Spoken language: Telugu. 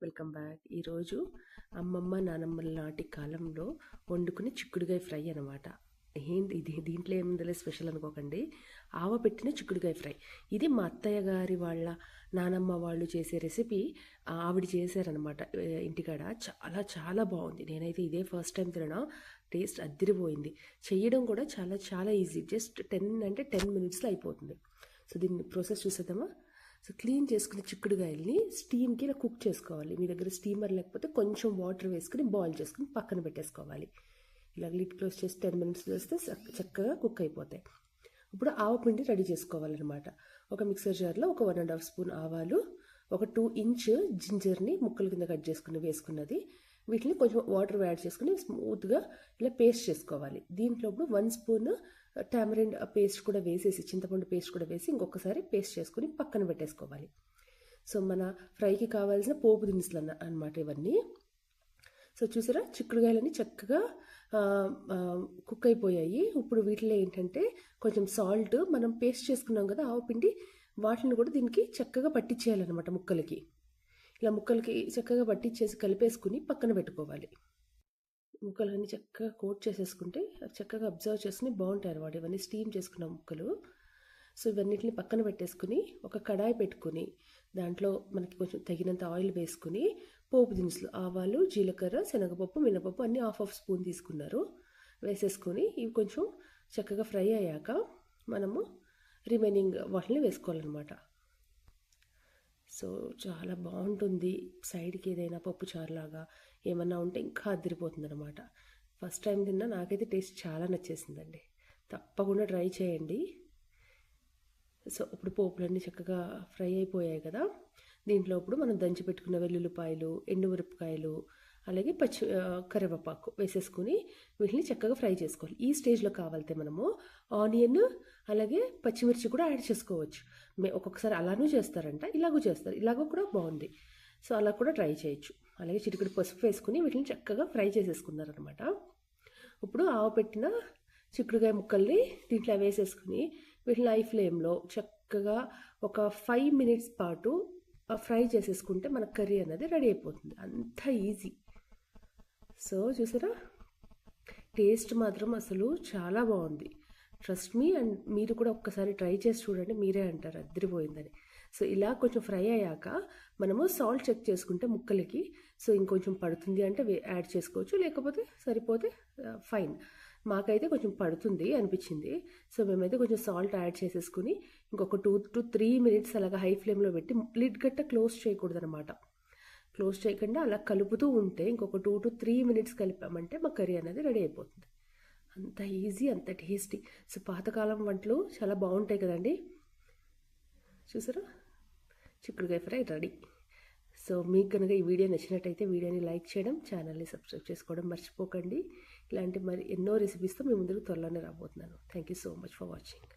Welcome back. ఈరోజు అమ్మమ్మ నానమ్మల నాటి కాలంలో వండుకునే చిక్కుడుగాయ ఫ్రై అనమాట. ఏంటి ఇది, దీంట్లో ఏముందలే స్పెషల్ అనుకోకండి. పెట్టిన చిక్కుడుగాయ ఫ్రై. ఇది మా అత్తయ్య గారి వాళ్ళ నానమ్మ వాళ్ళు చేసే రెసిపీ. ఆవిడ చేశారనమాట ఇంటికాడ. చాలా చాలా బాగుంది. నేనైతే ఇదే ఫస్ట్ టైం తినడం. టేస్ట్ అద్దిరిపోయింది. చేయడం కూడా చాలా చాలా ఈజీ. జస్ట్ 10 మినిట్స్లో అయిపోతుంది. సో దీన్ని ప్రాసెస్ చూసేద్దామా. సో క్లీన్ చేసుకున్న చిక్కుడుగాయల్ని స్టీమ్కి ఇలా కుక్ చేసుకోవాలి. మీ దగ్గర స్టీమర్ లేకపోతే కొంచెం వాటర్ వేసుకుని బాయిల్ చేసుకుని పక్కన పెట్టేసుకోవాలి. ఇలా లిడ్ క్లోజ్ చేసి 10 మినిట్స్ వేస్తే చక్కగా కుక్ అయిపోతాయి. ఇప్పుడు ఆవపిండి రెడీ చేసుకోవాలన్నమాట. ఒక మిక్సర్ జార్లో ఒక 1.5 స్పూన్ ఆవాలు, ఒక 2 ఇంచ్ జింజర్ని ముక్కల కింద కట్ చేసుకుని వేసుకున్నది. వీటిని కొంచెం వాటర్ యాడ్ చేసుకుని స్మూత్గా ఇలా పేస్ట్ చేసుకోవాలి. దీంట్లో ఇప్పుడు 1 స్పూన్ టామరిండ్ పేస్ట్ కూడా వేసేసి, చింతపండు పేస్ట్ కూడా వేసి ఇంకొకసారి పేస్ట్ చేసుకుని పక్కన పెట్టేసుకోవాలి. సో మన ఫ్రైకి కావాల్సిన పోపు దినుసులు అన్నమాట ఇవన్నీ. సో చూసారా, చిక్కుడుగాయలన్నీ చక్కగా కుక్ అయిపోయాయి. ఇప్పుడు వీటిలో ఏంటంటే కొంచెం సాల్ట్, మనం పేస్ట్ చేసుకున్నాం కదా ఆవపిండి, వాటిని కూడా దీనికి చక్కగా పట్టించేయాలన్నమాట ముక్కలకి. ఇలా ముక్కలకి చక్కగా పట్టించేసి కలిపేసుకుని పక్కన పెట్టుకోవాలి. ముక్కలన్నీ చక్కగా కోట్ చేసేసుకుంటే చక్కగా అబ్జర్వ్ చేసుకుని బాగుంటాయి అన్నమాట. ఇవన్నీ స్టీమ్ చేసుకున్న ముక్కలు. సో ఇవన్నిటిని పక్కన పెట్టేసుకుని ఒక కడాయి పెట్టుకుని దాంట్లో మనకి కొంచెం తగినంత ఆయిల్ వేసుకుని పోపు దినుసులు, ఆవాలు, జీలకర్ర, శనగపప్పు, మినపప్పు అన్నీ హాఫ్ స్పూన్ తీసుకున్నారు. వేసేసుకొని ఇవి కొంచెం చక్కగా ఫ్రై అయ్యాక మనము రిమైనింగ్ వాటిని వేసుకోవాలన్నమాట. సో చాలా బాగుంటుంది. సైడ్కి ఏదైనా పప్పు చారులాగా ఏమన్నా ఉంటే ఇంకా అదిరిపోతుంది అనమాట. ఫస్ట్ టైం తిన్నా, నాకైతే టేస్ట్ చాలా నచ్చేసిందండి. తప్పకుండా ట్రై చేయండి. సో ఇప్పుడు పోపులన్నీ చక్కగా ఫ్రై అయిపోయాయి కదా. దీంట్లో ఇప్పుడు మనం దంచి పెట్టుకున్న వెల్లుల్లిపాయలు, ఎండుమిరపకాయలు, అలాగే కరివేపాకు వేసేసుకుని వీటిని చక్కగా ఫ్రై చేసుకోవాలి. ఈ స్టేజ్లో కావాలితే మనము ఆనియన్ అలాగే పచ్చిమిర్చి కూడా యాడ్ చేసుకోవచ్చు. ఒక్కొక్కసారి అలానూ చేస్తారంట, ఇలాగూ చేస్తారు. ఇలాగూ కూడా బాగుంది. సో అలా కూడా ట్రై చేయొచ్చు. అలాగే చిటికెడు పసుపు వేసుకుని వీటిని చక్కగా ఫ్రై చేసేసుకున్నారనమాట. ఇప్పుడు పెట్టిన చిక్కుడుగాయ ముక్కల్ని దీంట్లో వేసేసుకుని వీటిని హై ఫ్లేమ్లో చక్కగా ఒక 5 మినిట్స్ పాటు ఫ్రై చేసేసుకుంటే మన కర్రీ అనేది రెడీ అయిపోతుంది. అంత ఈజీ. సో చూసారా, టేస్ట్ మాత్రం అసలు చాలా బాగుంది. Trust me. అండ్ మీరు కూడా ఒక్కసారి ట్రై చేసి చూడండి, మీరే అంటారు అదిరిపోయిందని. సో ఇలా కొంచెం ఫ్రై అయ్యాక మనము సాల్ట్ చెక్ చేసుకుంటే ముక్కలకి, సో ఇంకొంచెం పడుతుంది అంటే యాడ్ చేసుకోవచ్చు, లేకపోతే సరిపోతే ఫైన్. మాకైతే కొంచెం పడుతుంది అనిపించింది. సో మేమైతే కొంచెం సాల్ట్ యాడ్ చేసేసుకుని ఇంకొక 2 to 3 మినిట్స్ అలాగా హై ఫ్లేమ్లో పెట్టి లిడ్ గట్ట క్లోజ్ చేయకూడదు అనమాట. క్లోజ్ చేయకుండా అలా కలుపుతూ ఉంటే ఇంకొక 2 to 3 మినిట్స్ కలిపామంటే మా కర్రీ అనేది రెడీ అయిపోతుంది. అంత ఈజీ, అంత టేస్టీ. సో పాతకాలం వంటలు చాలా బాగుంటాయి కదండి. చూసారా, చిక్కుడుగాయ ఫ్రై రెడీ. సో మీకు కనుక ఈ వీడియో నచ్చినట్టయితే వీడియోని లైక్ చేయడం, ఛానల్ని సబ్స్క్రైబ్ చేసుకోవడం మర్చిపోకండి. ఇలాంటి మరి ఎన్నో రెసిపీస్తో మీ ముందుకు త్వరలోనే రాబోతున్నాను. Thank you so much for watching.